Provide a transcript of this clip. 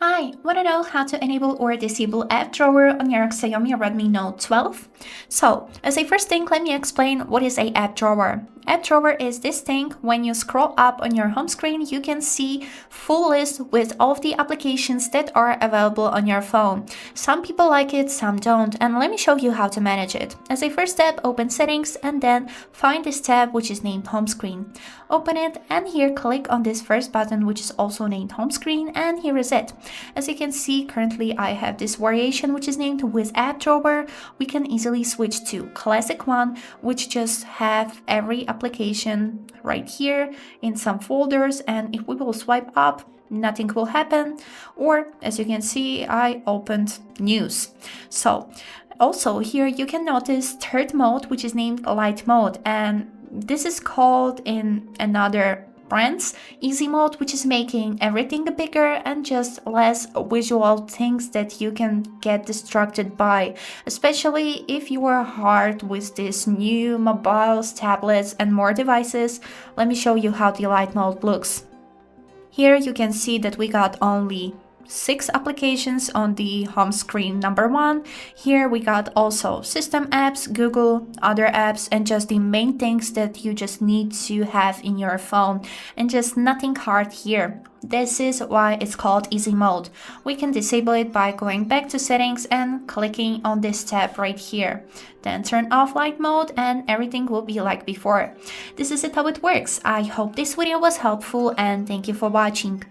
Hi, want to know how to enable or disable app drawer on your Xiaomi Redmi Note 12? So, as a first thing, let me explain what is a app drawer. App drawer is this thing. When you scroll up on your home screen, you can see full list with all of the applications that are available on your phone. Some people like it, some don't, and let me show you how to manage it. As a first step, open settings and then find this tab which is named home screen. Open it and here click on this first button which is also named home screen, and here is it. As you can see, currently I have this variation which is named with app drawer. We can easily switch to classic one, which just have every application right here in some folders, and if we will swipe up, nothing will happen. Or as you can see, I opened news. So also here you can notice third mode which is named light mode, and this is called in another brands easy mode, which is making everything bigger and just less visual things that you can get distracted by, especially if you are hard with these new mobiles, tablets and more devices. Let me show you how the light mode looks. Here you can see that we got only 6 applications on the home screen number 1. Here we got also system apps, Google, other apps, and just the main things that you just need to have in your phone, and just nothing hard here. This is why it's called easy mode. We can disable it by going back to settings and clicking on this tab right here. Then turn off light mode and everything will be like before. This is it how it works. I hope this video was helpful and thank you for watching.